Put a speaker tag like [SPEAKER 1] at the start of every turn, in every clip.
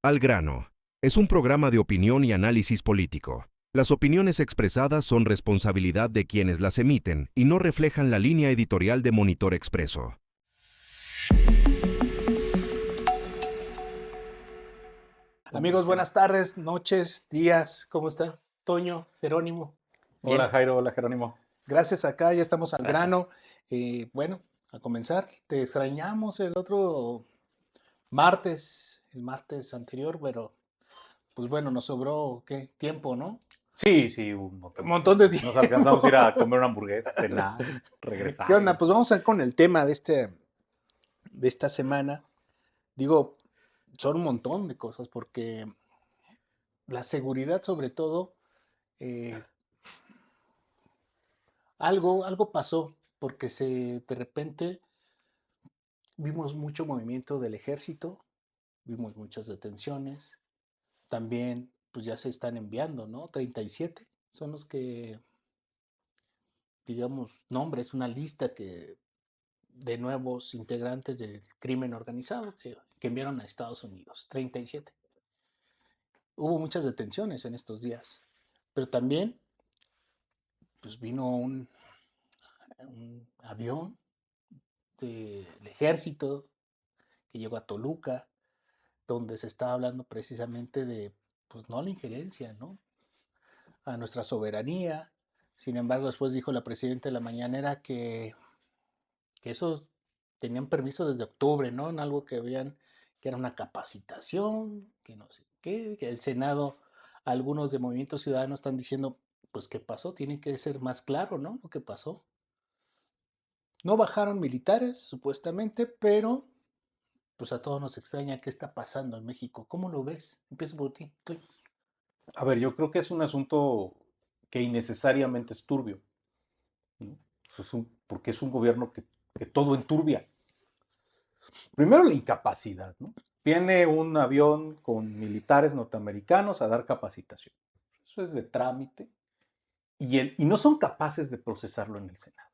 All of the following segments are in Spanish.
[SPEAKER 1] Al grano. Es un programa de opinión y análisis político. Las opiniones expresadas son responsabilidad de quienes las emiten y no reflejan la línea editorial de Monitor Expreso.
[SPEAKER 2] Amigos, buenas tardes, noches, días, ¿cómo están? Toño, Jerónimo. Bien.
[SPEAKER 3] Hola Jairo, hola Jerónimo.
[SPEAKER 2] Gracias, acá ya estamos al grano. Bueno, a comenzar, te extrañamos el otro martes, el martes anterior, pero pues bueno, nos sobró, ¿qué? Tiempo, ¿no?
[SPEAKER 3] Sí, un
[SPEAKER 2] Un
[SPEAKER 3] montón.
[SPEAKER 2] montón de
[SPEAKER 3] Nos
[SPEAKER 2] tiempo.
[SPEAKER 3] alcanzamos a ir a comer una hamburguesa, cenar, regresar.
[SPEAKER 2] ¿Qué onda? Pues vamos a ir con el tema de esta semana. Digo, son un montón de cosas porque la seguridad sobre todo, eh, algo pasó porque de repente vimos mucho movimiento del ejército, vimos muchas detenciones, también pues ya se están enviando, ¿no? 37 son los que, digamos, nombres, una lista de nuevos integrantes del crimen organizado que enviaron a Estados Unidos, 37. Hubo muchas detenciones en estos días, pero también pues vino un avión del ejército que llegó a Toluca, donde se estaba hablando precisamente de, pues no la injerencia, ¿no? A nuestra soberanía. Sin embargo, después dijo la presidenta de la mañanera que esos tenían permiso desde octubre, ¿no? En algo que era una capacitación, que no sé qué, que el Senado, algunos de Movimiento Ciudadano están diciendo, pues qué pasó, tiene que ser más claro, ¿no? Lo que pasó. No bajaron militares, supuestamente, pero pues a todos nos extraña qué está pasando en México. ¿Cómo lo ves? Empiezo por ti.
[SPEAKER 3] A ver, yo creo que es un asunto que innecesariamente es turbio, ¿no? Porque es un gobierno que todo enturbia. Primero la incapacidad, ¿no? Viene un avión con militares norteamericanos a dar capacitación. Eso es de trámite y no son capaces de procesarlo en el Senado.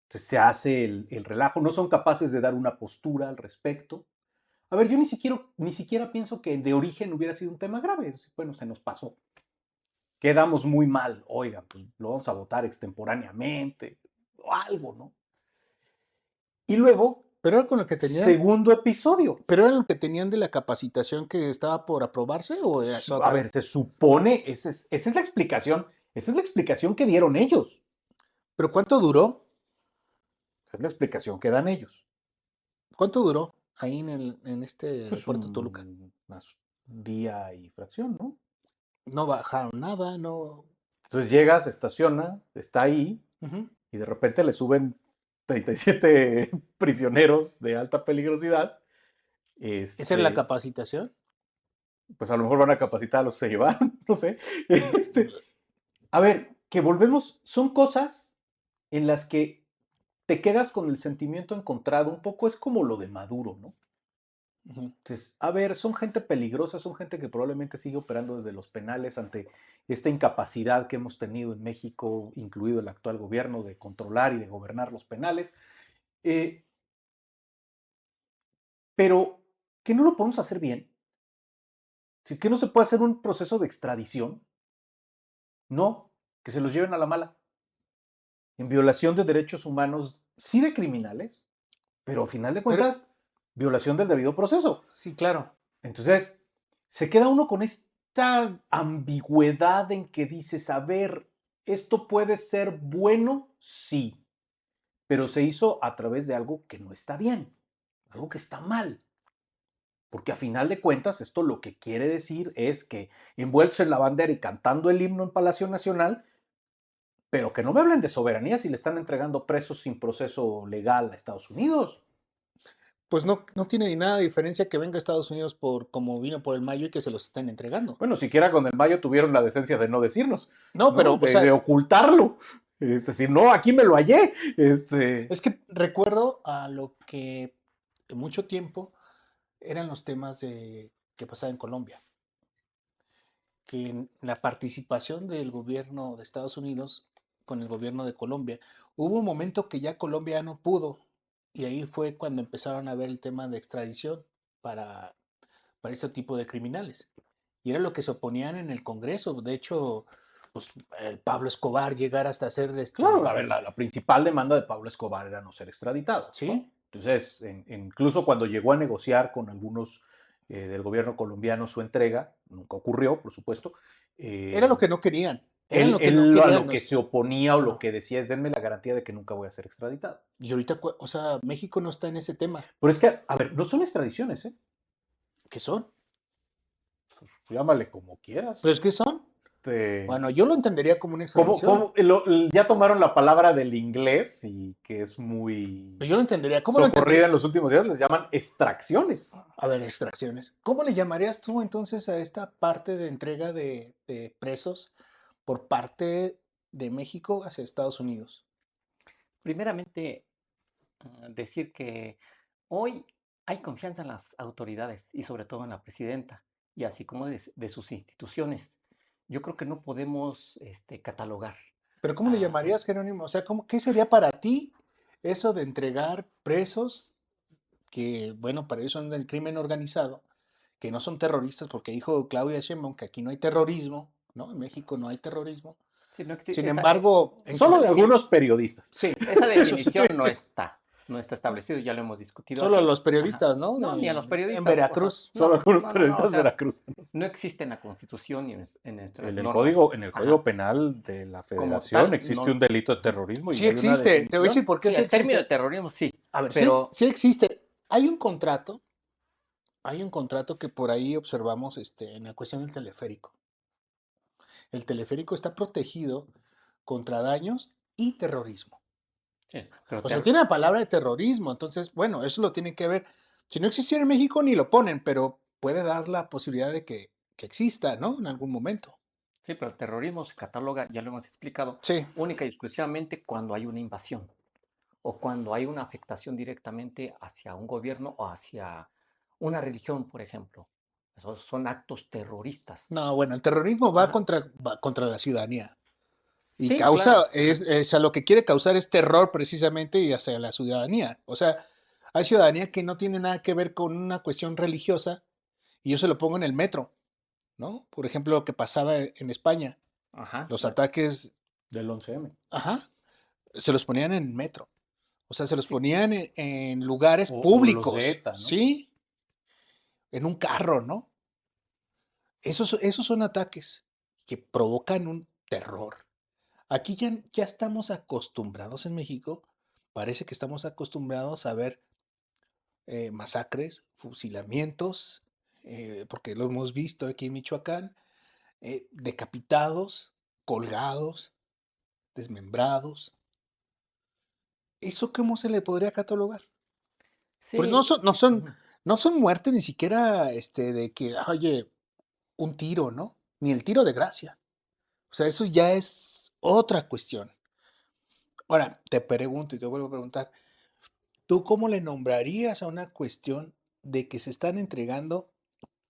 [SPEAKER 3] Entonces se hace el relajo, no son capaces de dar una postura al respecto. A ver, yo ni siquiera pienso que de origen hubiera sido un tema grave. Bueno, se nos pasó. Quedamos muy mal. Oigan, pues lo vamos a votar extemporáneamente o algo, ¿no? Y luego,
[SPEAKER 2] Pero era con lo que tenían,
[SPEAKER 3] segundo episodio.
[SPEAKER 2] pero era lo que tenían de la capacitación que estaba por aprobarse o es
[SPEAKER 3] A
[SPEAKER 2] otra.
[SPEAKER 3] ver, se supone, esa es la explicación. Esa es la explicación que dieron ellos.
[SPEAKER 2] Pero ¿cuánto duró?
[SPEAKER 3] Esa es la explicación que dan ellos.
[SPEAKER 2] ¿Cuánto duró ahí en este
[SPEAKER 3] Pues
[SPEAKER 2] aeropuerto de Toluca?
[SPEAKER 3] un día y fracción, ¿no?
[SPEAKER 2] No bajaron nada, no.
[SPEAKER 3] Entonces llega, se estaciona, está ahí,
[SPEAKER 2] Ujú.
[SPEAKER 3] y de repente le suben 37 prisioneros de alta peligrosidad.
[SPEAKER 2] ¿Esa era la
[SPEAKER 3] Este,
[SPEAKER 2] capacitación?
[SPEAKER 3] pues a lo mejor van a capacitar a los que se llevaron, no sé. A ver, que volvemos, son cosas en las que te quedas con el sentimiento encontrado, un poco es como lo de Maduro, ¿no?
[SPEAKER 2] Ujú.
[SPEAKER 3] Entonces, a ver, son gente peligrosa, son gente que probablemente sigue operando desde los penales ante esta incapacidad que hemos tenido en México, incluido el actual gobierno, de controlar y de gobernar los penales. Eh, pero que no lo podemos hacer bien. Que no se puede hacer un proceso de extradición. No, que se los lleven a la mala. En violación de derechos humanos, sí de criminales, pero al final de
[SPEAKER 2] Pero
[SPEAKER 3] cuentas, violación del debido proceso.
[SPEAKER 2] sí, claro.
[SPEAKER 3] Entonces, se queda uno con esta ambigüedad en que dices, a ver, ¿esto puede ser bueno? Sí, pero se hizo a través de algo que no está bien, algo que está mal. Porque a final de cuentas, esto lo que quiere decir es que envueltos en la bandera y cantando el himno en Palacio Nacional, pero que no me hablen de soberanía si le están entregando presos sin proceso legal a Estados Unidos.
[SPEAKER 2] Pues no tiene ni nada de diferencia que venga a Estados Unidos por como vino por el mayo y que se los estén entregando.
[SPEAKER 3] Bueno, siquiera con el Mayo tuvieron la decencia de no decirnos,
[SPEAKER 2] No,
[SPEAKER 3] ¿no?
[SPEAKER 2] pero, o
[SPEAKER 3] De
[SPEAKER 2] sea,
[SPEAKER 3] ocultarlo. Si no, aquí me lo hallé.
[SPEAKER 2] es que recuerdo a lo que mucho tiempo eran los temas que pasaba en Colombia, que en la participación del gobierno de Estados Unidos con el gobierno de Colombia, hubo un momento que ya Colombia no pudo y ahí fue cuando empezaron a ver el tema de extradición para, para este tipo de criminales. Y era lo que se oponían en el Congreso. De hecho, pues el Pablo Escobar llegar hasta ser
[SPEAKER 3] Claro, a ver, la principal demanda de Pablo Escobar era no ser extraditado, ¿no?
[SPEAKER 2] Sí.
[SPEAKER 3] Entonces, incluso cuando llegó a negociar con algunos del gobierno colombiano su entrega, nunca ocurrió, por supuesto.
[SPEAKER 2] Era lo que no querían. Eran
[SPEAKER 3] Él,
[SPEAKER 2] lo que no
[SPEAKER 3] él a
[SPEAKER 2] querían.
[SPEAKER 3] lo que se oponía o lo
[SPEAKER 2] Ajá.
[SPEAKER 3] que decía es denme la garantía de que nunca voy a ser extraditado.
[SPEAKER 2] Y ahorita, o sea, México no está en ese tema.
[SPEAKER 3] Pero es que, a ver, no son extradiciones, ¿eh?
[SPEAKER 2] ¿Qué son?
[SPEAKER 3] Llámale como quieras.
[SPEAKER 2] ¿Pues qué son? Bueno, yo lo entendería como una extradición.
[SPEAKER 3] Ya tomaron la palabra del inglés y que es muy
[SPEAKER 2] Pues yo lo entendería. ¿Cómo lo
[SPEAKER 3] socorrida
[SPEAKER 2] entendería?
[SPEAKER 3] en los últimos días, les llaman extracciones.
[SPEAKER 2] A ver, extracciones. ¿Cómo le llamarías tú entonces a esta parte de entrega de presos por parte de México hacia Estados Unidos?
[SPEAKER 4] Primeramente, decir que hoy hay confianza en las autoridades y sobre todo en la presidenta y así como de sus instituciones. Yo creo que no podemos catalogar.
[SPEAKER 2] Pero ¿cómo le llamarías, Jerónimo? O sea, ¿qué sería para ti eso de entregar presos que, bueno, para ellos son del crimen organizado, que no son terroristas, porque dijo Claudia Sheinbaum que aquí no hay terrorismo, ¿no? En México no hay terrorismo.
[SPEAKER 4] Sí,
[SPEAKER 2] Sin embargo,
[SPEAKER 3] Solo de algunos periodistas.
[SPEAKER 2] sí,
[SPEAKER 4] esa
[SPEAKER 2] eso sí.
[SPEAKER 4] definición no está establecido, ya lo hemos discutido
[SPEAKER 2] Solo
[SPEAKER 4] aquí.
[SPEAKER 2] los periodistas, ¿no?
[SPEAKER 4] No, ni a los periodistas.
[SPEAKER 2] En Veracruz.
[SPEAKER 4] O sea,
[SPEAKER 3] Solo algunos
[SPEAKER 4] o
[SPEAKER 3] periodistas
[SPEAKER 4] sea,
[SPEAKER 3] veracruzanos.
[SPEAKER 4] no existe en la Constitución ni en nuestras
[SPEAKER 3] En el
[SPEAKER 4] normas.
[SPEAKER 3] código penal de la Federación
[SPEAKER 4] tal,
[SPEAKER 3] existe
[SPEAKER 4] no.
[SPEAKER 3] un delito de terrorismo y
[SPEAKER 2] Sí
[SPEAKER 3] hay una
[SPEAKER 2] existe. Te voy a
[SPEAKER 3] definición.
[SPEAKER 2] decir por qué
[SPEAKER 4] Sí,
[SPEAKER 2] sí
[SPEAKER 4] el término de
[SPEAKER 2] existe.
[SPEAKER 4] terrorismo sí.
[SPEAKER 2] A ver,
[SPEAKER 4] pero
[SPEAKER 2] sí existe. Hay un contrato que por ahí observamos en la cuestión del teleférico. El teleférico está protegido contra daños y terrorismo.
[SPEAKER 4] sí, pero
[SPEAKER 2] O sea, tiene la palabra de terrorismo, entonces, bueno, eso lo tiene que ver. Si no existiera en México, ni lo ponen, pero puede dar la posibilidad de que exista, ¿no? En algún momento.
[SPEAKER 4] Sí, pero el terrorismo se cataloga, ya lo hemos explicado,
[SPEAKER 2] Sí.
[SPEAKER 4] única y exclusivamente cuando hay una invasión o cuando hay una afectación directamente hacia un gobierno o hacia una religión, por ejemplo. Esos son actos terroristas.
[SPEAKER 2] No, bueno, el terrorismo va
[SPEAKER 4] Ajá.
[SPEAKER 2] contra la ciudadanía. Y
[SPEAKER 4] Sí,
[SPEAKER 2] causa,
[SPEAKER 4] claro.
[SPEAKER 2] lo que quiere causar es terror precisamente y hacia la ciudadanía. O sea, hay ciudadanía que no tiene nada que ver con una cuestión religiosa y yo se lo pongo en el metro, ¿no? Por ejemplo, lo que pasaba en España,
[SPEAKER 4] Ajá.
[SPEAKER 2] los ataques,
[SPEAKER 3] Del 11M.
[SPEAKER 2] ajá, se los ponían en el metro. O sea, se los
[SPEAKER 4] Sí.
[SPEAKER 2] ponían en lugares
[SPEAKER 3] O los
[SPEAKER 2] públicos,
[SPEAKER 3] de ETA, ¿no?
[SPEAKER 2] ¿sí? En un carro, ¿no? Esos son ataques que provocan un terror. Aquí ya estamos acostumbrados en México, parece que estamos acostumbrados a ver masacres, fusilamientos, porque lo hemos visto aquí en Michoacán, decapitados, colgados, desmembrados. ¿Eso cómo se le podría catalogar? Pues
[SPEAKER 4] Sí. Ujú.
[SPEAKER 2] no son muertes ni siquiera de que, oye, un tiro, ¿no? Ni el tiro de gracia. O sea, eso ya es otra cuestión. Ahora, te pregunto y te vuelvo a preguntar, ¿tú cómo le nombrarías a una cuestión de que se están entregando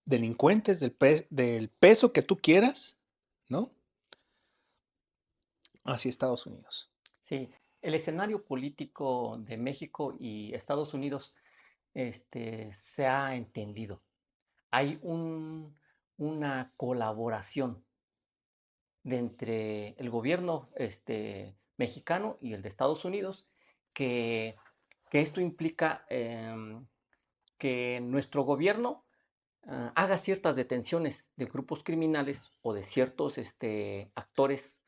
[SPEAKER 2] delincuentes del peso que tú quieras, ¿no? Hacia Estados Unidos?
[SPEAKER 4] Sí. El escenario político de México y Estados Unidos se ha entendido. Hay una colaboración de entre el gobierno mexicano y el de Estados Unidos, que, que esto implica que nuestro gobierno haga ciertas detenciones de grupos criminales o de ciertos actores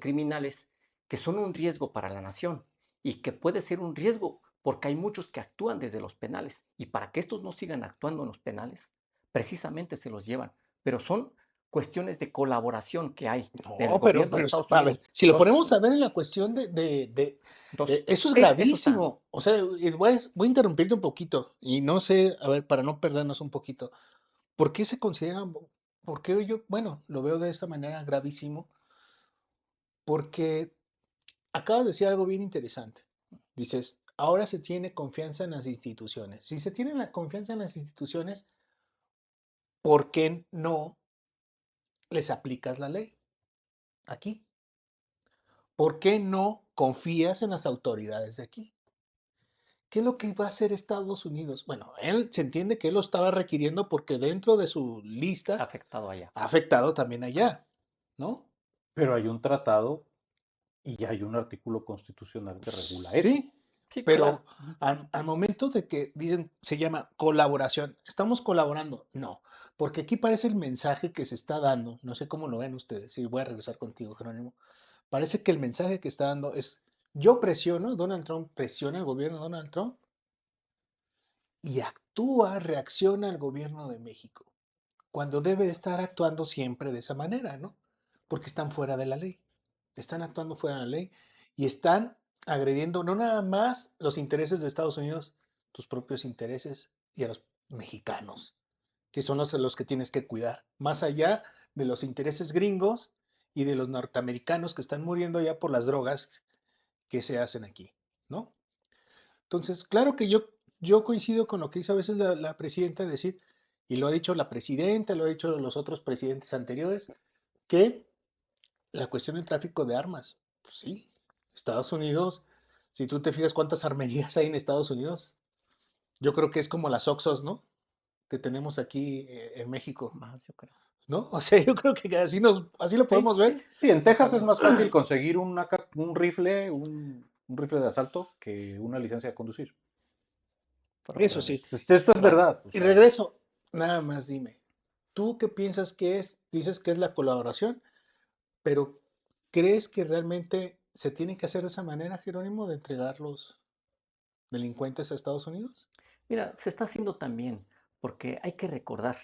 [SPEAKER 4] criminales que son un riesgo para la nación y que puede ser un riesgo porque hay muchos que actúan desde los penales y para que estos no sigan actuando en los penales, precisamente se los llevan, pero son cuestiones de colaboración que hay del
[SPEAKER 2] No,
[SPEAKER 4] gobierno de Estados
[SPEAKER 2] a ver,
[SPEAKER 4] Unidos.
[SPEAKER 2] si lo ponemos a ver en la cuestión eso es
[SPEAKER 4] Eso está.
[SPEAKER 2] gravísimo. O sea, y voy a interrumpirte un poquito y no sé, a ver, para no perdernos un poquito, ¿por qué se considera, por qué yo, bueno, lo veo de esta manera gravísimo? Porque acabas de decir algo bien interesante. Dices, ahora se tiene confianza en las instituciones. Si se tiene la confianza en las instituciones, ¿por qué no les aplicas la ley aquí? ¿Por qué no confías en las autoridades de aquí? ¿qué es lo que va a hacer Estados Unidos? Bueno, él se entiende que él lo estaba requiriendo porque dentro de su lista
[SPEAKER 4] Afectado allá.
[SPEAKER 2] ha afectado también allá, ¿no?
[SPEAKER 3] Pero hay un tratado y hay un artículo constitucional que regula eso.
[SPEAKER 2] Sí,
[SPEAKER 4] Sí,
[SPEAKER 2] pero
[SPEAKER 4] claro. Ujú.
[SPEAKER 2] al momento de que dicen, se llama colaboración, ¿estamos colaborando? No, porque aquí parece el mensaje que se está dando, no sé cómo lo ven ustedes, y voy a regresar contigo, Jerónimo. Parece que el mensaje que está dando es, yo presiono, Donald Trump presiona al gobierno de Donald Trump y actúa, reacciona al gobierno de México, cuando debe de estar actuando siempre de esa manera, ¿no? Porque están fuera de la ley, están actuando fuera de la ley y están agrediendo no nada más los intereses de Estados Unidos, tus propios intereses y a los mexicanos, que son los que tienes que cuidar, más allá de los intereses gringos y de los norteamericanos que están muriendo ya por las drogas que se hacen aquí, ¿no? Entonces, claro que yo coincido con lo que dice a veces la presidenta, decir, y lo ha dicho la presidenta, lo ha dicho los otros presidentes anteriores, que la cuestión del tráfico de armas, pues sí, Estados Unidos, si tú te fijas cuántas armerías hay en Estados Unidos, yo creo que es como las Oxxos, ¿no? Que tenemos aquí en México,
[SPEAKER 4] Más, yo creo.
[SPEAKER 2] ¿no? O sea, yo creo que así lo
[SPEAKER 4] Sí,
[SPEAKER 2] podemos ver.
[SPEAKER 4] sí.
[SPEAKER 3] Sí, en Texas es
[SPEAKER 4] Totalmente.
[SPEAKER 3] más fácil conseguir un rifle, un rifle de asalto que una licencia de conducir. O
[SPEAKER 2] Eso
[SPEAKER 3] sea,
[SPEAKER 2] sí.
[SPEAKER 3] esto es
[SPEAKER 4] Claro.
[SPEAKER 3] verdad. O
[SPEAKER 2] Y
[SPEAKER 3] sea,
[SPEAKER 2] regreso, nada más dime, ¿tú qué piensas que es? Dices que es la colaboración, pero ¿crees que realmente se tiene que hacer de esa manera, Jerónimo, de entregar los delincuentes a Estados Unidos?
[SPEAKER 4] Mira, se está haciendo también, porque hay que recordar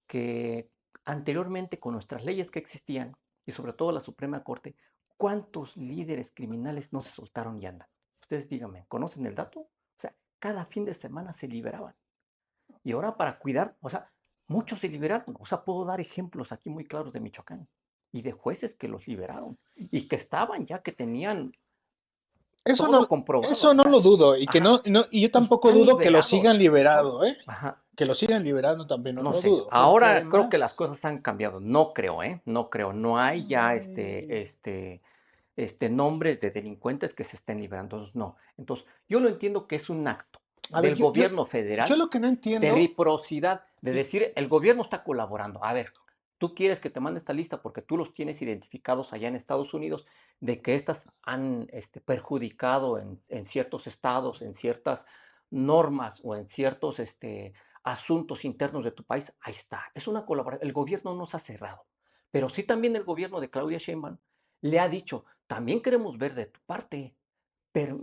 [SPEAKER 4] que anteriormente con nuestras leyes que existían, y sobre todo la Suprema Corte, ¿cuántos líderes criminales no se soltaron y andan? Ustedes díganme, ¿conocen el dato? O sea, cada fin de semana se liberaban. Y ahora para cuidar, o sea, muchos se liberaron. O sea, puedo dar ejemplos aquí muy claros de Michoacán y de jueces que los liberaron y que estaban ya, que tenían
[SPEAKER 2] Eso
[SPEAKER 4] todo
[SPEAKER 2] no,
[SPEAKER 4] comprobado.
[SPEAKER 2] eso
[SPEAKER 4] O
[SPEAKER 2] no
[SPEAKER 4] sea,
[SPEAKER 2] lo dudo, y que
[SPEAKER 4] ajá,
[SPEAKER 2] y yo
[SPEAKER 4] y
[SPEAKER 2] tampoco
[SPEAKER 4] están
[SPEAKER 2] dudo que lo sigan
[SPEAKER 4] liberados.
[SPEAKER 2] liberado, ¿eh?
[SPEAKER 4] Ajá,
[SPEAKER 2] Que lo sigan liberando también, no
[SPEAKER 4] no
[SPEAKER 2] lo
[SPEAKER 4] sé.
[SPEAKER 2] dudo.
[SPEAKER 3] porque
[SPEAKER 4] Ahora creo que las
[SPEAKER 3] además,
[SPEAKER 4] cosas han cambiado. No creo, ¿eh? No creo. No hay ya nombres de delincuentes que se estén liberando. Entonces, no. Entonces, yo lo entiendo que es un acto
[SPEAKER 2] A ver,
[SPEAKER 4] del gobierno
[SPEAKER 2] yo
[SPEAKER 4] federal
[SPEAKER 2] lo que no
[SPEAKER 4] de
[SPEAKER 2] entiendo,
[SPEAKER 4] reciprocidad, de
[SPEAKER 2] y-
[SPEAKER 4] decir, el gobierno está colaborando. A ver, tú quieres que te mande esta lista porque tú los tienes identificados allá en Estados Unidos, de que estas han perjudicado en ciertos estados, en ciertas normas o en ciertos asuntos internos de tu país. Ahí está. Es una colaboración. El gobierno no se ha cerrado. Pero sí también el gobierno de Claudia Sheinbaum le ha dicho, también queremos ver de tu parte. Per-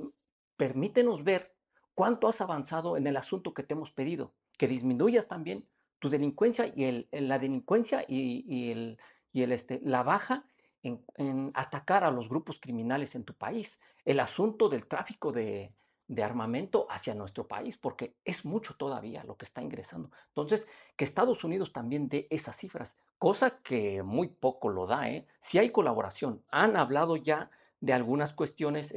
[SPEAKER 4] permítenos ver cuánto has avanzado en el asunto que te hemos pedido, que disminuyas también tu delincuencia y la delincuencia la baja en atacar a los grupos criminales en tu país, el asunto del tráfico de armamento hacia nuestro país, porque es mucho todavía lo que está ingresando. Entonces, que Estados Unidos también dé esas cifras, cosa que muy poco lo da, ¿eh? Si hay colaboración, han hablado ya de algunas cuestiones,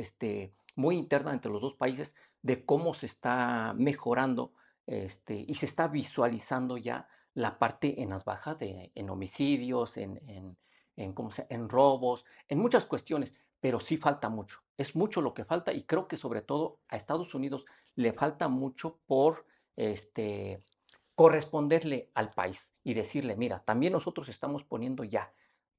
[SPEAKER 4] muy interna entre los dos países de cómo se está mejorando y se está visualizando ya la parte en las bajas en homicidios, en robos, en muchas cuestiones, pero sí falta mucho. Es mucho lo que falta y creo que sobre todo a Estados Unidos le falta mucho por este, corresponderle al país y decirle, mira, también nosotros estamos poniendo ya,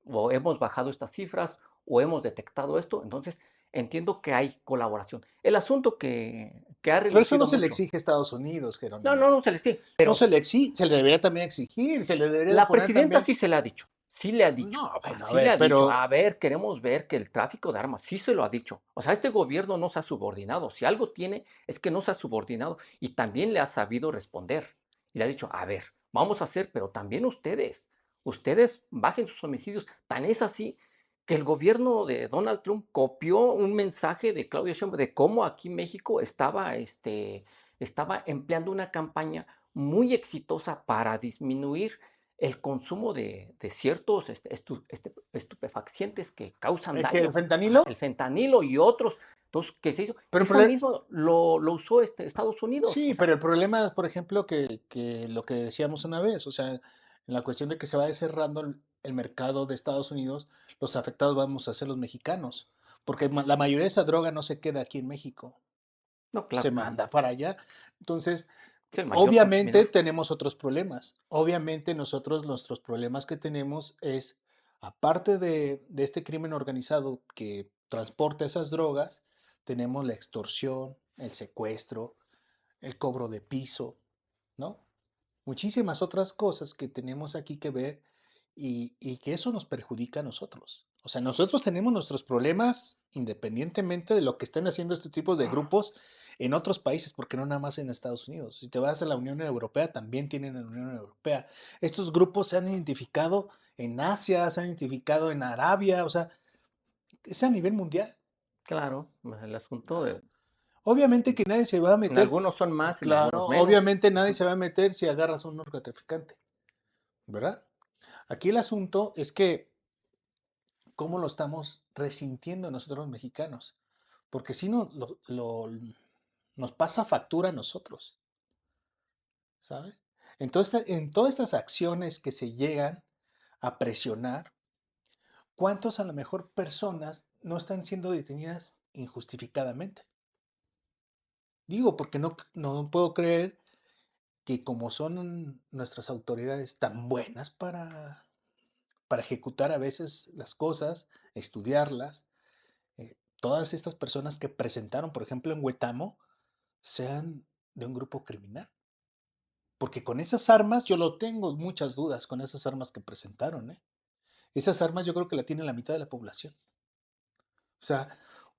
[SPEAKER 4] o hemos bajado estas cifras, o hemos detectado esto, entonces entiendo que hay colaboración. El asunto que ha
[SPEAKER 2] pero eso no
[SPEAKER 4] relucido
[SPEAKER 2] se le
[SPEAKER 4] mucho,
[SPEAKER 2] exige a Estados Unidos,
[SPEAKER 4] no, no,
[SPEAKER 2] Jerónimo.
[SPEAKER 4] no se les dice,
[SPEAKER 2] No
[SPEAKER 4] pero
[SPEAKER 2] se le exige, se le debería también exigir, se le debería de
[SPEAKER 4] la
[SPEAKER 2] poner
[SPEAKER 4] presidenta
[SPEAKER 2] también.
[SPEAKER 4] sí se le ha dicho, sí le ha dicho,
[SPEAKER 2] No,
[SPEAKER 4] o sea,
[SPEAKER 2] bueno, a
[SPEAKER 4] sí le
[SPEAKER 2] ver,
[SPEAKER 4] ha dicho,
[SPEAKER 2] pero
[SPEAKER 4] a ver, queremos ver que el tráfico de armas, sí se lo ha dicho. O sea, este gobierno no se ha subordinado. Si algo tiene, es que no se ha subordinado y también le ha sabido responder. Y le ha dicho, a ver, vamos a hacer, pero también ustedes bajen sus homicidios. Tan es así que el gobierno de Donald Trump copió un mensaje de Claudia Sheinbaum de cómo aquí México estaba empleando una campaña muy exitosa para disminuir el consumo de ciertos estupefacientes que causan
[SPEAKER 2] es que el
[SPEAKER 4] daño. Ajá,
[SPEAKER 2] fentanilo,
[SPEAKER 4] el fentanilo y otros. Entonces, ¿qué se hizo?
[SPEAKER 2] pero el
[SPEAKER 4] Esa
[SPEAKER 2] problema,
[SPEAKER 4] misma lo usó Estados Unidos. O
[SPEAKER 2] sí,
[SPEAKER 4] sea,
[SPEAKER 2] pero el problema, por ejemplo, que lo que decíamos una vez, o sea, en la cuestión de que se va cerrando el mercado de Estados Unidos, los afectados vamos a ser los mexicanos, porque la mayoría de esa droga no se queda aquí en México.
[SPEAKER 4] No,
[SPEAKER 2] se
[SPEAKER 4] claro.
[SPEAKER 2] manda para allá. Entonces,
[SPEAKER 4] Es el mayor
[SPEAKER 2] obviamente
[SPEAKER 4] consumidor.
[SPEAKER 2] tenemos otros problemas. Obviamente nuestros problemas que tenemos es, aparte de este crimen organizado que transporta esas drogas, tenemos la extorsión, el secuestro, el cobro de piso, ¿no? Muchísimas otras cosas que tenemos aquí que ver y que eso nos perjudica a nosotros. O sea, nosotros tenemos nuestros problemas independientemente de lo que estén haciendo este tipo de grupos en otros países, porque no nada más en Estados Unidos. Si te vas a la Unión Europea, también tienen en la Unión Europea. Estos grupos se han identificado en Asia, se han identificado en Arabia, o sea, es a nivel mundial.
[SPEAKER 4] Claro, el asunto de,
[SPEAKER 2] Obviamente que nadie se va a
[SPEAKER 4] en
[SPEAKER 2] meter,
[SPEAKER 4] algunos son más, en
[SPEAKER 2] claro,
[SPEAKER 4] algunos menos.
[SPEAKER 2] obviamente nadie
[SPEAKER 4] Ujú.
[SPEAKER 2] se va a meter si agarras a un narcotraficante, ¿verdad? Aquí el asunto es que cómo lo estamos resintiendo nosotros los mexicanos, porque si no, nos pasa factura a nosotros, ¿sabes? Entonces, en todas estas acciones que se llegan a presionar, ¿cuántos a lo mejor personas no están siendo detenidas injustificadamente? Digo, porque no puedo creer que como son nuestras autoridades tan buenas para ejecutar a veces las cosas, estudiarlas, todas estas personas que presentaron, por ejemplo, en Huetamo, sean de un grupo criminal. Porque con esas armas, yo lo tengo muchas dudas con esas armas que presentaron, ¿eh? Esas armas yo creo que la tiene la mitad de la población. O sea,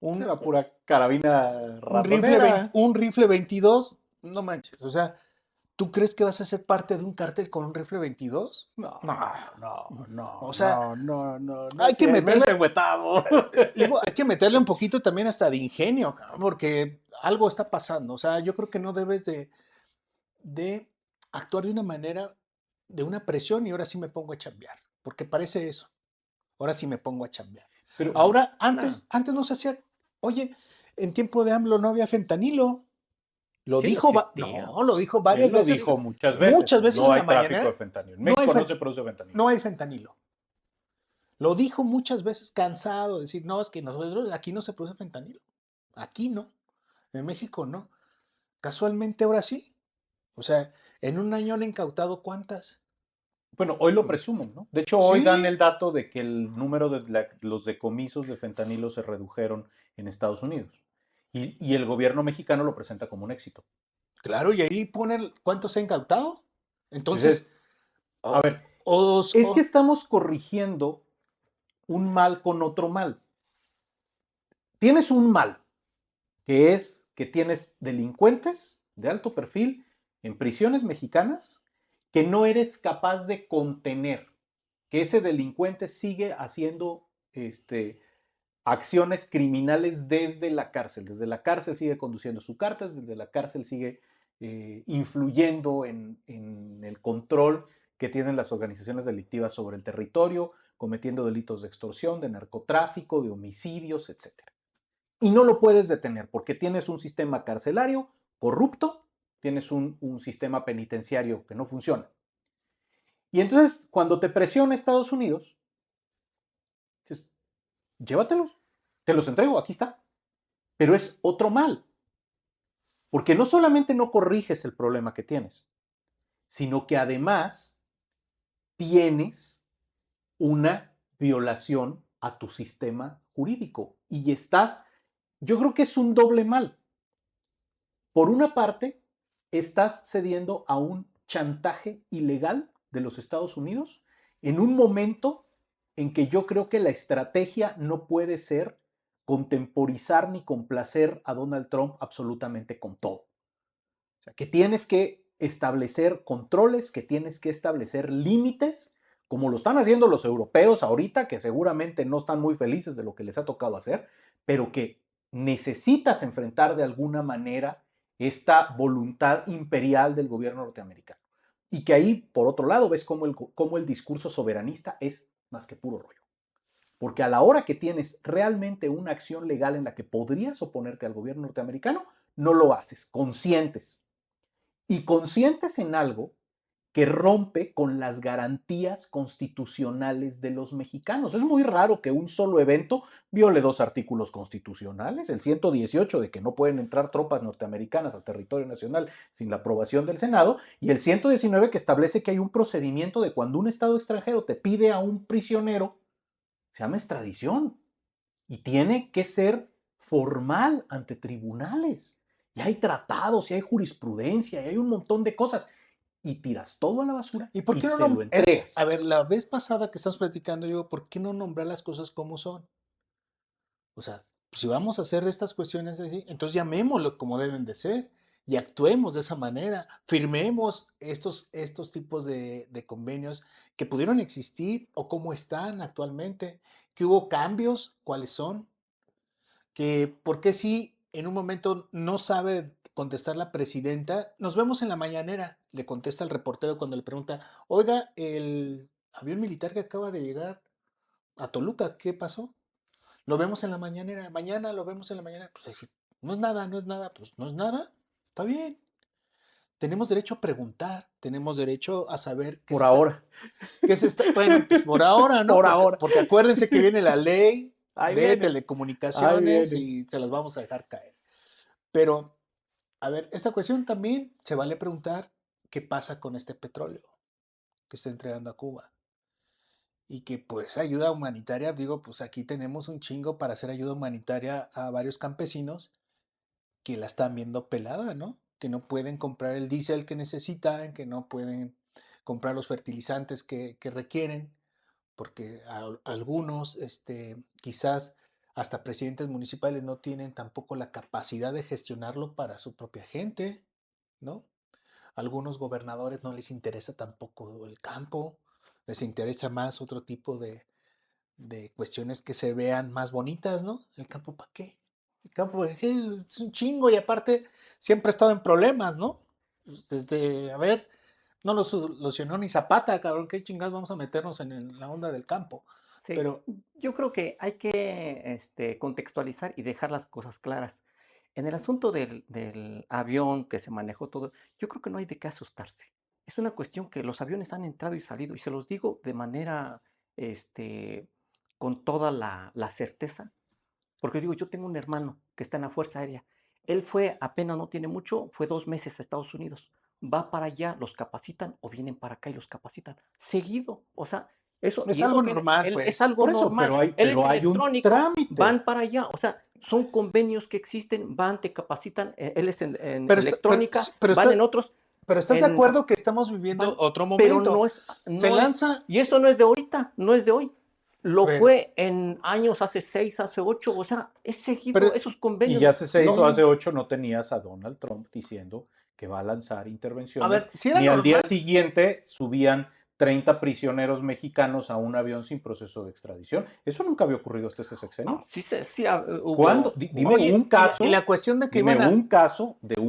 [SPEAKER 2] un,
[SPEAKER 3] Era pura carabina
[SPEAKER 2] un rifle,
[SPEAKER 3] ratonera.
[SPEAKER 2] un rifle 22, no manches. O sea, ¿tú crees que vas a ser parte de un cártel con un rifle 22?
[SPEAKER 3] No,
[SPEAKER 2] No.
[SPEAKER 3] no, no,
[SPEAKER 2] O sea,
[SPEAKER 3] no, no, no, no
[SPEAKER 2] hay
[SPEAKER 3] es
[SPEAKER 2] que
[SPEAKER 3] cierto.
[SPEAKER 2] meterle,
[SPEAKER 3] Menos en Huetamo.
[SPEAKER 2] digo, hay que meterle un poquito también hasta de ingenio, cabrón, porque algo está pasando. O sea, yo creo que no debes de actuar de una manera, de una presión y ahora sí me pongo a chambear, porque parece eso. Ahora sí me pongo a chambear.
[SPEAKER 3] Pero,
[SPEAKER 2] Ahora,
[SPEAKER 4] Claro.
[SPEAKER 2] antes no se hacía, oye, en tiempo de AMLO no había fentanilo. Lo
[SPEAKER 4] Sí,
[SPEAKER 2] dijo,
[SPEAKER 4] existía.
[SPEAKER 2] no, lo dijo
[SPEAKER 3] él
[SPEAKER 2] varias
[SPEAKER 3] lo
[SPEAKER 2] veces,
[SPEAKER 3] dijo muchas veces
[SPEAKER 2] en
[SPEAKER 3] no
[SPEAKER 2] la
[SPEAKER 3] hay tráfico
[SPEAKER 2] mañana.
[SPEAKER 3] de fentanilo. En
[SPEAKER 2] No hay,
[SPEAKER 3] México no se produce fentanilo.
[SPEAKER 2] no hay fentanilo. Lo dijo muchas veces cansado de decir, no, es que nosotros aquí no se produce fentanilo. Aquí no. En México no. Casualmente ahora sí. O sea, en un año han incautado ¿cuántas?
[SPEAKER 3] Bueno, hoy lo presumen, ¿no? De hecho, hoy dan el
[SPEAKER 2] Sí,
[SPEAKER 3] dato de que el número de los decomisos de fentanilo se redujeron en Estados Unidos. Y el gobierno mexicano lo presenta como un éxito.
[SPEAKER 2] claro, y ahí ponen cuántos se han incautado. Entonces,
[SPEAKER 3] Entonces, a
[SPEAKER 2] o,
[SPEAKER 3] ver,
[SPEAKER 2] o-
[SPEAKER 3] es que
[SPEAKER 2] o-
[SPEAKER 3] estamos corrigiendo un mal con otro mal. Tienes un mal, que es que tienes delincuentes de alto perfil en prisiones mexicanas que no eres capaz de contener, que ese delincuente sigue haciendo acciones criminales desde la cárcel sigue conduciendo su cartas, desde la cárcel sigue influyendo en el control que tienen las organizaciones delictivas sobre el territorio, cometiendo delitos de extorsión, de narcotráfico, de homicidios, etcétera. Y no lo puedes detener porque tienes un sistema carcelario corrupto, tienes un sistema penitenciario que no funciona. Y entonces, cuando te presiona Estados Unidos, dices, llévatelos, te los entrego, aquí está. Pero es otro mal, porque no solamente no corriges el problema que tienes, sino que además tienes una violación a tu sistema jurídico y estás, yo creo que es un doble mal. Por una parte, estás cediendo a un chantaje ilegal de los Estados Unidos en un momento en que yo creo que la estrategia no puede ser contemporizar ni complacer a Donald Trump absolutamente con todo. O sea, que tienes que establecer controles, que tienes que establecer límites, como lo están haciendo los europeos ahorita, que seguramente no están muy felices de lo que les ha tocado hacer, pero que necesitas enfrentar de alguna manera esta voluntad imperial del gobierno norteamericano. Y que ahí, por otro lado, ves cómo el discurso soberanista es más que puro rollo. Porque a la hora que tienes realmente una acción legal en la que podrías oponerte al gobierno norteamericano, no lo haces, conscientes. Y conscientes en algo que rompe con las garantías constitucionales de los mexicanos. Es muy raro que un solo evento viole 2 artículos constitucionales, el 118 de que no pueden entrar tropas norteamericanas al territorio nacional sin la aprobación del Senado, y el 119 que establece que hay un procedimiento de cuando un Estado extranjero te pide a un prisionero, se llama extradición, y tiene que ser formal ante tribunales. Y hay tratados, y hay jurisprudencia, y hay un montón de cosas. Y tiras todo a la basura
[SPEAKER 5] ¿Y por qué no
[SPEAKER 3] se lo entregas.
[SPEAKER 5] A ver, la vez pasada que estamos platicando, yo, ¿por qué no nombrar las cosas como son? O sea, si vamos a hacer estas cuestiones así, entonces llamémoslo como deben de ser y actuemos de esa manera. Firmemos estos tipos de convenios que pudieron existir o cómo están actualmente, que hubo cambios, cuáles son, que por qué si en un momento no sabe contestar la presidenta, nos vemos en la mañanera, le contesta el reportero cuando le pregunta, oiga, el avión militar que acaba de llegar a Toluca, ¿qué pasó? Lo vemos en la mañanera, mañana lo vemos en la mañana, pues así, no es nada, no es nada, pues no es nada, está bien. Tenemos derecho a preguntar, tenemos derecho a saber
[SPEAKER 3] Por ahora.
[SPEAKER 5] qué se está, bueno, pues por ahora, ¿no?
[SPEAKER 3] Por
[SPEAKER 5] Porque,
[SPEAKER 3] ahora.
[SPEAKER 5] porque acuérdense que viene la ley
[SPEAKER 3] Ahí
[SPEAKER 5] de
[SPEAKER 3] viene.
[SPEAKER 5] telecomunicaciones
[SPEAKER 3] Ahí viene.
[SPEAKER 5] y se las vamos a dejar caer. Pero, a ver, esta cuestión también se vale preguntar qué pasa con este petróleo que está entregando a Cuba. Y que pues ayuda humanitaria, digo, pues aquí tenemos un chingo para hacer ayuda humanitaria a varios campesinos que la están viendo pelada, ¿no? Que no pueden comprar el diésel que necesitan, que no pueden comprar los fertilizantes que requieren, porque algunos, quizás hasta presidentes municipales no tienen tampoco la capacidad de gestionarlo para su propia gente, ¿no? Algunos gobernadores no les interesa tampoco el campo, les interesa más otro tipo de cuestiones que se vean más bonitas, ¿no? ¿El campo para qué? El campo es un chingo y aparte siempre ha estado en problemas, ¿no? A ver, no lo solucionó ni Zapata, cabrón, qué chingados vamos a meternos en la onda del campo.
[SPEAKER 4] Sí,
[SPEAKER 5] Pero,
[SPEAKER 4] yo creo que hay que contextualizar y dejar las cosas claras. En el asunto del avión que se manejó todo, yo creo que no hay de qué asustarse. Es una cuestión que los aviones han entrado y salido, y se los digo de manera, este, con toda la certeza, porque digo, yo tengo un hermano que está en la Fuerza Aérea. Él fue, apenas no tiene mucho, fue 2 meses a Estados Unidos. Va para allá, los capacitan o vienen para acá y los capacitan. Seguido. O sea, eso,
[SPEAKER 5] es
[SPEAKER 4] y
[SPEAKER 5] algo
[SPEAKER 4] eso que
[SPEAKER 5] normal,
[SPEAKER 4] él es
[SPEAKER 5] pues.
[SPEAKER 4] algo
[SPEAKER 3] Por eso,
[SPEAKER 4] normal.
[SPEAKER 3] pero
[SPEAKER 4] Él es
[SPEAKER 3] hay un
[SPEAKER 4] electrónico,
[SPEAKER 3] trámite.
[SPEAKER 4] van para allá. O sea, son convenios que existen, van, te capacitan. Él es en
[SPEAKER 5] Pero,
[SPEAKER 4] electrónica,
[SPEAKER 5] pero,
[SPEAKER 4] van en otros.
[SPEAKER 5] pero ¿estás de
[SPEAKER 4] En,
[SPEAKER 5] acuerdo que estamos viviendo
[SPEAKER 4] van,
[SPEAKER 5] otro
[SPEAKER 4] pero
[SPEAKER 5] momento?
[SPEAKER 4] no es,
[SPEAKER 5] Se
[SPEAKER 4] no es,
[SPEAKER 5] lanza...
[SPEAKER 4] y esto no es de ahorita, no es de hoy. Lo
[SPEAKER 5] Pero,
[SPEAKER 4] fue en años, hace 6, hace 8, o sea, es seguido, esos
[SPEAKER 3] Y
[SPEAKER 4] convenios.
[SPEAKER 3] ya hace 6
[SPEAKER 5] sí.
[SPEAKER 3] o hace 8 no tenías a Donald Trump diciendo que va a lanzar
[SPEAKER 5] A
[SPEAKER 3] intervenciones.
[SPEAKER 5] ver, si era
[SPEAKER 3] Ni al día
[SPEAKER 5] normal.
[SPEAKER 3] siguiente subían 30 prisioneros mexicanos a un avión sin proceso de extradición. Eso nunca había ocurrido hasta este sexenio.
[SPEAKER 4] No, sí, sí hubo.
[SPEAKER 3] ¿Cuándo? Dime
[SPEAKER 5] Oye,
[SPEAKER 3] un caso.
[SPEAKER 5] y la cuestión de que
[SPEAKER 3] Dime
[SPEAKER 5] iban a...
[SPEAKER 3] un caso de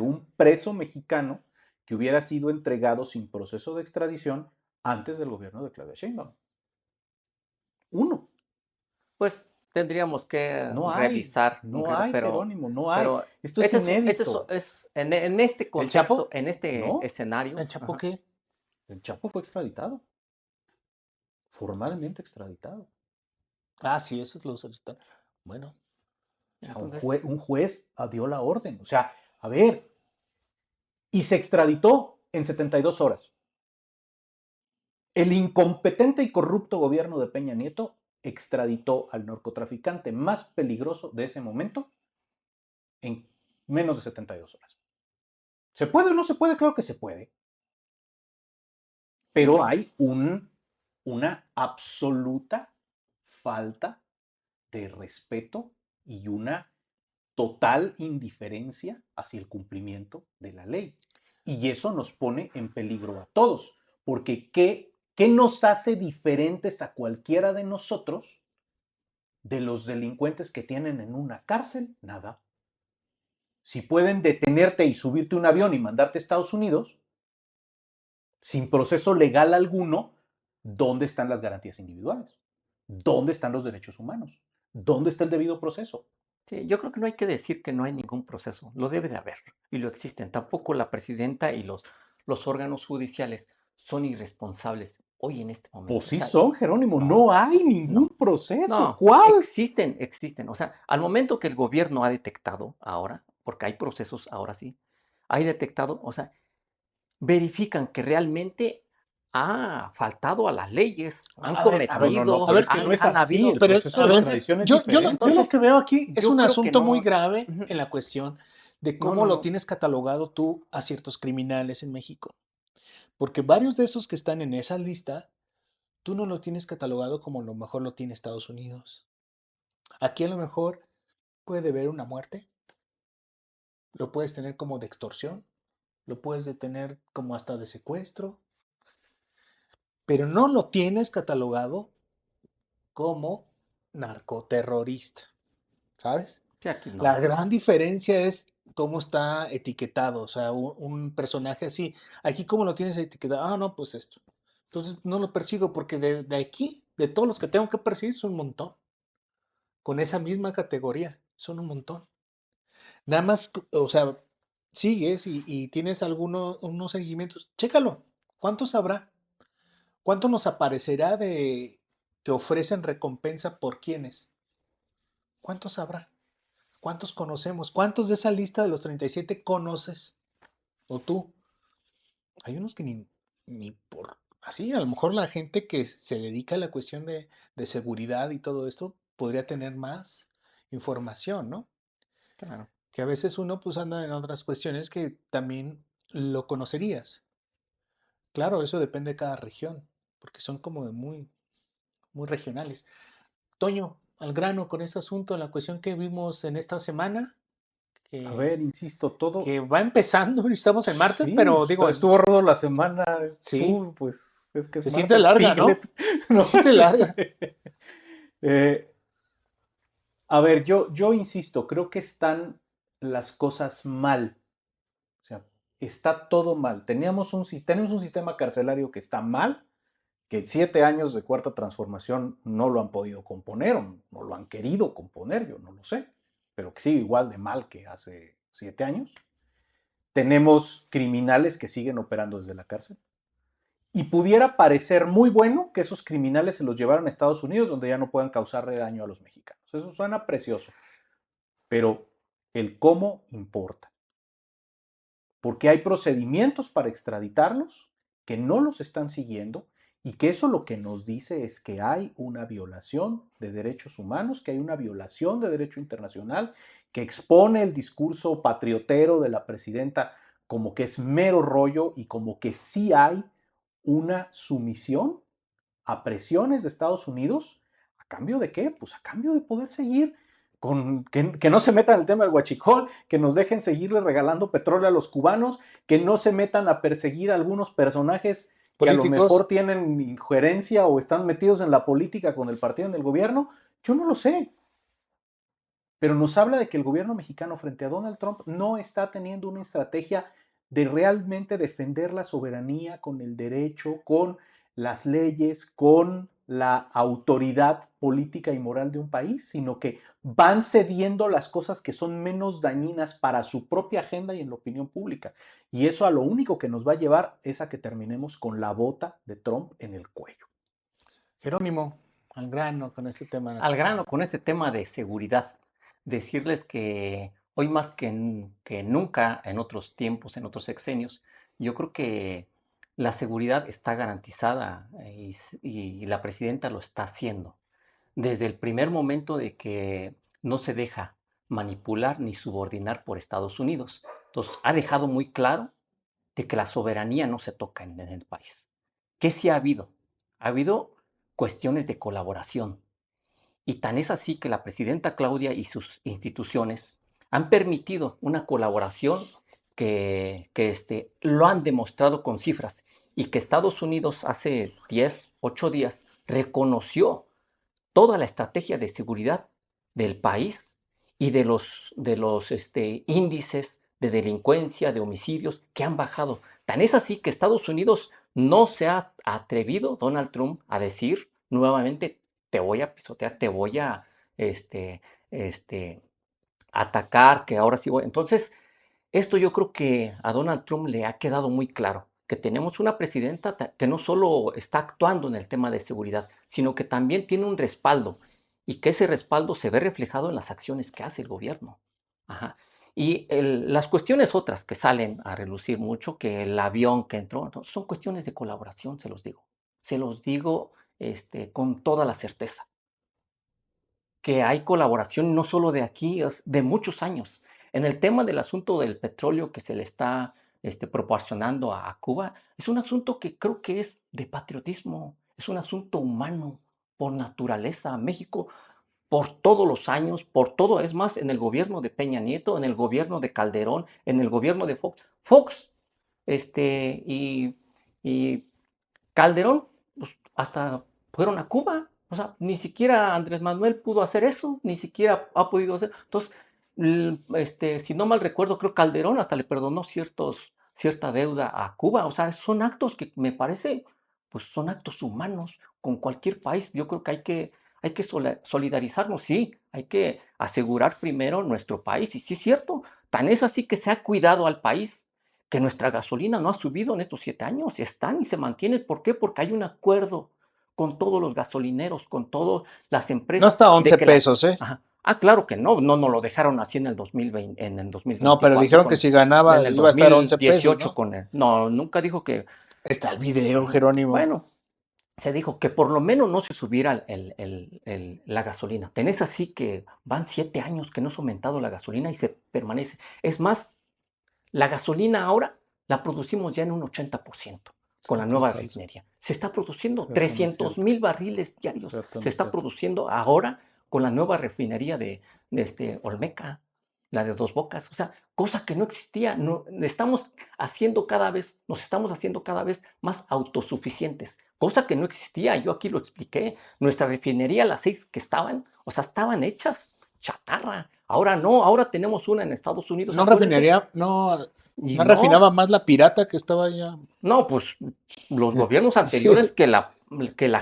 [SPEAKER 3] un preso mexicano que hubiera sido entregado sin proceso de extradición antes del gobierno de Claudia Sheinbaum. Uno.
[SPEAKER 4] Pues tendríamos que
[SPEAKER 3] No hay,
[SPEAKER 4] revisar,
[SPEAKER 3] no hay,
[SPEAKER 4] pero,
[SPEAKER 3] Jerónimo, no hay.
[SPEAKER 4] pero
[SPEAKER 3] Esto es inédito.
[SPEAKER 4] en este
[SPEAKER 5] ¿El Chapo?
[SPEAKER 4] contexto, en este
[SPEAKER 3] No.
[SPEAKER 4] escenario.
[SPEAKER 5] ¿El Chapo
[SPEAKER 4] ajá,
[SPEAKER 5] qué?
[SPEAKER 3] El Chapo fue extraditado. Formalmente extraditado.
[SPEAKER 5] Ah, sí, eso es lo solicitaron. Bueno,
[SPEAKER 3] O sea,
[SPEAKER 4] entonces,
[SPEAKER 3] un juez dio la orden. O sea, a ver, y se extraditó en 72 horas. El incompetente y corrupto gobierno de Peña Nieto extraditó al narcotraficante más peligroso de ese momento en menos de 72 horas. ¿Se puede o no se puede? Claro que se puede. Pero hay una absoluta falta de respeto y una total indiferencia hacia el cumplimiento de la ley. Y eso nos pone en peligro a todos, porque ¿qué nos hace diferentes a cualquiera de nosotros de los delincuentes que tienen en una cárcel? Nada. Si pueden detenerte y subirte a un avión y mandarte a Estados Unidos, sin proceso legal alguno, ¿dónde están las garantías individuales? ¿Dónde están los derechos humanos? ¿Dónde está el debido proceso?
[SPEAKER 4] sí, yo creo que no hay que decir que no hay ningún proceso, lo debe de haber y lo existen. Tampoco la presidenta y los órganos judiciales son irresponsables hoy en este momento.
[SPEAKER 3] Pues sí
[SPEAKER 4] O sea,
[SPEAKER 3] son, Jerónimo,
[SPEAKER 4] no,
[SPEAKER 3] no hay ningún
[SPEAKER 4] no,
[SPEAKER 3] proceso.
[SPEAKER 4] no,
[SPEAKER 3] ¿Cuál?
[SPEAKER 4] existen. O sea, al momento que el gobierno ha detectado ahora, porque hay procesos ahora sí, hay detectado, o sea, verifican que realmente ha faltado a las leyes, han
[SPEAKER 5] A ver, a ver,
[SPEAKER 3] No,
[SPEAKER 4] cometido,
[SPEAKER 3] pero es que no es
[SPEAKER 4] han
[SPEAKER 3] así,
[SPEAKER 4] habido.
[SPEAKER 3] el
[SPEAKER 5] pero,
[SPEAKER 3] proceso
[SPEAKER 5] a
[SPEAKER 3] de
[SPEAKER 5] ver,
[SPEAKER 3] extradición es
[SPEAKER 5] yo lo
[SPEAKER 3] diferente.
[SPEAKER 4] Entonces,
[SPEAKER 5] que veo aquí es
[SPEAKER 4] yo
[SPEAKER 5] un
[SPEAKER 4] creo que
[SPEAKER 5] asunto muy
[SPEAKER 4] no.
[SPEAKER 5] grave
[SPEAKER 4] Ujú.
[SPEAKER 5] en la cuestión de
[SPEAKER 4] No,
[SPEAKER 5] cómo
[SPEAKER 4] no,
[SPEAKER 5] lo
[SPEAKER 4] no.
[SPEAKER 5] tienes catalogado tú a ciertos criminales en México. Porque varios de esos que están en esa lista, tú no lo tienes catalogado como a lo mejor lo tiene Estados Unidos. Aquí a lo mejor puede haber una muerte, lo puedes tener como de extorsión, lo puedes detener como hasta de secuestro, pero no lo tienes catalogado como narcoterrorista, ¿sabes?
[SPEAKER 4] Sí, aquí
[SPEAKER 5] La
[SPEAKER 4] no.
[SPEAKER 5] gran diferencia es cómo está etiquetado, o sea, un personaje así. Aquí, ¿cómo lo tienes etiquetado? Ah, no, pues esto. Entonces no lo persigo porque de aquí, de todos los que tengo que perseguir, son un montón. Con esa misma categoría, son un montón. Nada más, o sea, sigues y tienes algunos unos seguimientos. Chécalo. ¿Cuántos habrá? ¿Cuánto nos aparecerá de que ofrecen recompensa por quiénes? ¿Cuántos habrá? ¿Cuántos conocemos? ¿Cuántos de esa lista de los 37 conoces? ¿O tú? Hay unos que ni por... Así, a lo mejor la gente que se dedica a la cuestión de seguridad y todo esto podría tener más información, ¿no?
[SPEAKER 4] Claro.
[SPEAKER 5] Que a veces uno pues anda en otras cuestiones que también lo conocerías. Claro, eso depende de cada región, porque son como de muy regionales. Toño, al grano con este asunto, en la cuestión que vimos en esta semana,
[SPEAKER 3] A
[SPEAKER 5] que
[SPEAKER 3] ver, insisto, todo.
[SPEAKER 5] que va empezando, estamos en martes,
[SPEAKER 3] Sí,
[SPEAKER 5] pero digo,
[SPEAKER 3] estuvo rudo la semana.
[SPEAKER 5] sí,
[SPEAKER 3] Tú, pues es que es
[SPEAKER 5] se siente
[SPEAKER 3] martes,
[SPEAKER 5] larga, ¿no?
[SPEAKER 3] Piglet.
[SPEAKER 5] Se
[SPEAKER 3] ¿No?
[SPEAKER 5] siente larga.
[SPEAKER 3] Eh, a ver, yo insisto, creo que están las cosas mal. O sea, está todo mal. Tenemos un sistema carcelario que está mal, que 7 años de cuarta transformación no lo han podido componer o no lo han querido componer, yo no lo sé, pero que sigue igual de mal que hace 7 años. Tenemos criminales que siguen operando desde la cárcel. Y pudiera parecer muy bueno que esos criminales se los llevaran a Estados Unidos, donde ya no puedan causarle daño a los mexicanos. Eso suena precioso, pero el cómo importa. Porque hay procedimientos para extraditarlos que no los están siguiendo y que eso lo que nos dice es que hay una violación de derechos humanos, que hay una violación de derecho internacional, que expone el discurso patriotero de la presidenta como que es mero rollo y como que sí hay una sumisión a presiones de Estados Unidos. ¿A cambio de qué? Pues a cambio de poder seguir con que no se metan en el tema del huachicol, que nos dejen seguirle regalando petróleo a los cubanos, que no se metan a perseguir a algunos personajes que a lo mejor
[SPEAKER 5] Políticos,
[SPEAKER 3] tienen injerencia o están metidos en la política con el partido en el gobierno. Yo no lo sé. Pero nos habla de que el gobierno mexicano frente a Donald Trump no está teniendo una estrategia de realmente defender la soberanía con el derecho, con las leyes, con la autoridad política y moral de un país, sino que van cediendo las cosas que son menos dañinas para su propia agenda y en la opinión pública. Y eso a lo único que nos va a llevar es a que terminemos con la bota de Trump en el cuello.
[SPEAKER 5] Jerónimo, al grano con este tema de la
[SPEAKER 4] Al
[SPEAKER 5] cuestión.
[SPEAKER 4] grano con este tema de seguridad, decirles que hoy más que nunca en otros tiempos, en otros sexenios, yo creo que la seguridad está garantizada y la presidenta lo está haciendo. Desde el primer momento de que no se deja manipular ni subordinar por Estados Unidos. Entonces, ha dejado muy claro de que la soberanía no se toca en el país. ¿Qué sí ha habido? Ha habido cuestiones de colaboración. Y tan es así que la presidenta Claudia y sus instituciones han permitido una colaboración que lo han demostrado con cifras y que Estados Unidos hace 10, 8 días reconoció toda la estrategia de seguridad del país y de los índices de delincuencia, de homicidios que han bajado. Tan es así que Estados Unidos no se ha atrevido, Donald Trump, a decir nuevamente, te voy a pisotear, te voy a este, este, atacar, que ahora sí voy. Entonces, esto yo creo que a Donald Trump le ha quedado muy claro que tenemos una presidenta que no solo está actuando en el tema de seguridad, sino que también tiene un respaldo y que ese respaldo se ve reflejado en las acciones que hace el gobierno. Ajá. Y las cuestiones otras que salen a relucir mucho, que el avión que entró, ¿no? Son cuestiones de colaboración, se los digo. Se los digo con toda la certeza que hay colaboración no solo de aquí, es de muchos años. En el tema del asunto del petróleo que se le está proporcionando a Cuba, es un asunto que creo que es de patriotismo, es un asunto humano por naturaleza. México, por todos los años, por todo, es más, en el gobierno de Peña Nieto, en el gobierno de Calderón, en el gobierno de Fox, y Calderón, pues, hasta fueron a Cuba. O sea, ni siquiera Andrés Manuel pudo hacer eso, ni siquiera ha podido hacer. Entonces, si no mal recuerdo, creo Calderón hasta le perdonó cierta deuda a Cuba. O sea, son actos que me parece, pues son actos humanos con cualquier país. Yo creo que hay que solidarizarnos, sí, hay que asegurar primero nuestro país. Y sí es cierto, tan es así que se ha cuidado al país que nuestra gasolina no ha subido en estos 7 años, están y se mantienen. ¿Por qué? Porque hay un acuerdo con todos los gasolineros, con todas las
[SPEAKER 5] No
[SPEAKER 4] empresas.
[SPEAKER 5] está a
[SPEAKER 4] de
[SPEAKER 5] 11
[SPEAKER 4] que
[SPEAKER 5] pesos, ¿eh?
[SPEAKER 4] Ajá. Claro que no, no nos lo dejaron así en el 2020, en el
[SPEAKER 5] No, pero
[SPEAKER 4] 2024,
[SPEAKER 5] dijeron que si ganaba
[SPEAKER 4] en el
[SPEAKER 5] iba a estar a 11 pesos,
[SPEAKER 4] 2018
[SPEAKER 5] ¿no?
[SPEAKER 4] con él. No, nunca dijo que,
[SPEAKER 5] Está el video, Jerónimo.
[SPEAKER 4] bueno, se dijo que por lo menos no se subiera la gasolina. Tenés así que van 7 años que no se ha aumentado la gasolina y se permanece. Es más, la gasolina ahora la producimos ya en un 80% con la
[SPEAKER 3] Cierto,
[SPEAKER 4] nueva
[SPEAKER 3] falso.
[SPEAKER 4] refinería. Se está produciendo
[SPEAKER 3] Cierto, no es
[SPEAKER 4] 300,000 barriles diarios.
[SPEAKER 3] Cierto, no
[SPEAKER 4] Se
[SPEAKER 3] es
[SPEAKER 4] está
[SPEAKER 3] cierto.
[SPEAKER 4] produciendo ahora con la nueva refinería de Olmeca, la de Dos Bocas. O sea, cosa que no existía. No, nos estamos haciendo cada vez más autosuficientes, cosa que no existía. Yo aquí lo expliqué. Nuestra refinería, las 6 que estaban, o sea, estaban hechas chatarra. Ahora no, ahora tenemos una en Estados Unidos,
[SPEAKER 5] No
[SPEAKER 4] acuérdense.
[SPEAKER 5] refinería, no,
[SPEAKER 4] Y
[SPEAKER 5] no
[SPEAKER 4] no,
[SPEAKER 5] refinaba más la pirata que estaba allá.
[SPEAKER 4] no, pues los gobiernos
[SPEAKER 5] Sí,
[SPEAKER 4] anteriores que la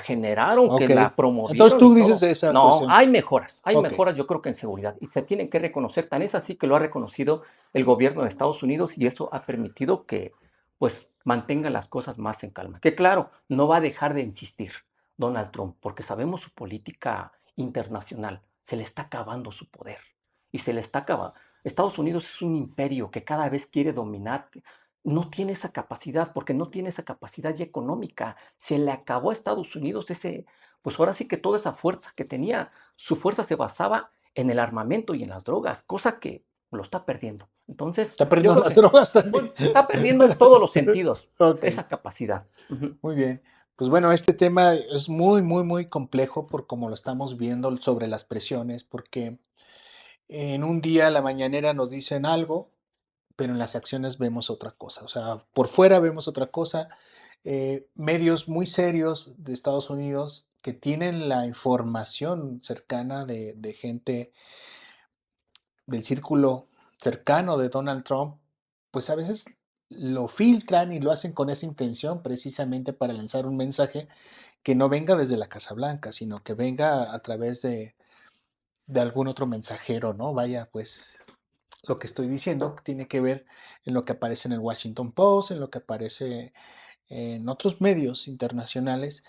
[SPEAKER 4] generaron, que
[SPEAKER 5] ok.
[SPEAKER 4] la
[SPEAKER 5] Entonces
[SPEAKER 4] promovieron y
[SPEAKER 5] tú dices
[SPEAKER 4] todo.
[SPEAKER 5] esa
[SPEAKER 4] No,
[SPEAKER 5] cuestión.
[SPEAKER 4] hay mejoras
[SPEAKER 5] Ok.
[SPEAKER 4] yo creo que en seguridad y se tienen que reconocer. Tan es así que lo ha reconocido el gobierno de Estados Unidos y eso ha permitido que pues mantenga las cosas más en calma. Que claro, no va a dejar de insistir Donald Trump porque sabemos su política internacional, se le está acabando su poder y se le está acabando. Estados Unidos es un imperio que cada vez quiere dominar, no tiene esa capacidad, porque no tiene esa capacidad ya económica. Se le acabó a Estados Unidos pues ahora sí que toda esa fuerza que tenía, su fuerza se basaba en el armamento y en las drogas, cosa que lo está perdiendo. Entonces,
[SPEAKER 5] Está
[SPEAKER 4] yo
[SPEAKER 5] perdiendo
[SPEAKER 4] creo
[SPEAKER 5] las
[SPEAKER 4] que,
[SPEAKER 5] drogas también.
[SPEAKER 4] bueno, está perdiendo en todos los sentidos
[SPEAKER 5] Ok,
[SPEAKER 4] esa capacidad. Ujú.
[SPEAKER 5] muy bien. Pues bueno, este tema es muy, muy, muy complejo por como lo estamos viendo sobre las presiones, porque en un día la mañanera nos dicen algo, pero en las acciones vemos otra cosa. O sea, por fuera vemos otra cosa. Medios muy serios de Estados Unidos que tienen la información cercana de gente del círculo cercano de Donald Trump, pues a veces lo filtran y lo hacen con esa intención precisamente para lanzar un mensaje que no venga desde la Casa Blanca, sino que venga a través de algún otro mensajero, ¿no? Vaya, pues lo que estoy diciendo tiene que ver en lo que aparece en el Washington Post, en lo que aparece en otros medios internacionales,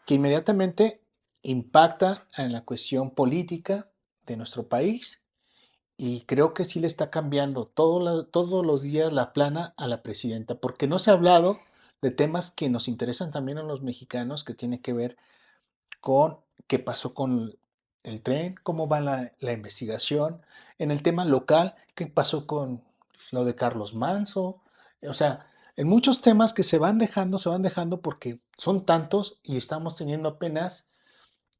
[SPEAKER 5] que inmediatamente impacta en la cuestión política de nuestro país y creo que sí le está cambiando todos los días la plana a la presidenta, porque no se ha hablado de temas que nos interesan también a los mexicanos, que tiene que ver con qué pasó con el tren, cómo va la investigación, en el tema local, qué pasó con lo de Carlos Manso, o sea, en muchos temas que se van dejando porque son tantos y estamos teniendo apenas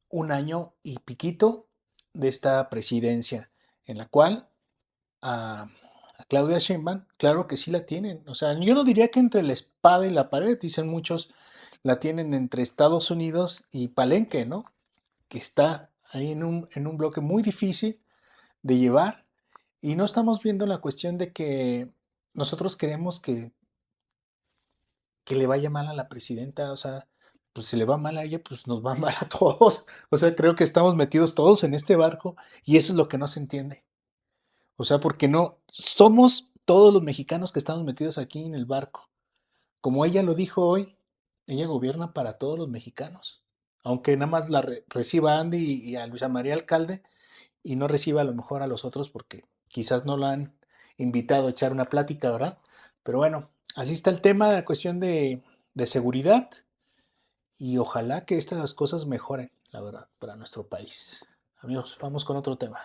[SPEAKER 5] un año y piquito de esta presidencia, en la cual a Claudia Sheinbaum, claro que sí la tienen. O sea, yo no diría que entre la espada y la pared, dicen muchos, la tienen entre Estados Unidos y Palenque, ¿no? Que está ahí en un bloque muy difícil de llevar y no estamos viendo la cuestión de que nosotros queremos que le vaya mal a la presidenta, o sea, pues si le va mal a ella, pues nos va mal a todos. O sea, creo que estamos metidos todos en este barco y eso es lo que no se entiende. O sea, porque no somos todos los mexicanos que estamos metidos aquí en el barco, como ella lo dijo hoy, ella gobierna para todos los mexicanos. Aunque nada más la reciba a Andy y a Luisa María Alcalde y no reciba a lo mejor a los otros porque quizás no lo han invitado a echar una plática, ¿verdad? Pero bueno, así está el tema, la cuestión de seguridad y ojalá que estas cosas mejoren, la verdad, para nuestro país. Amigos, vamos con otro tema.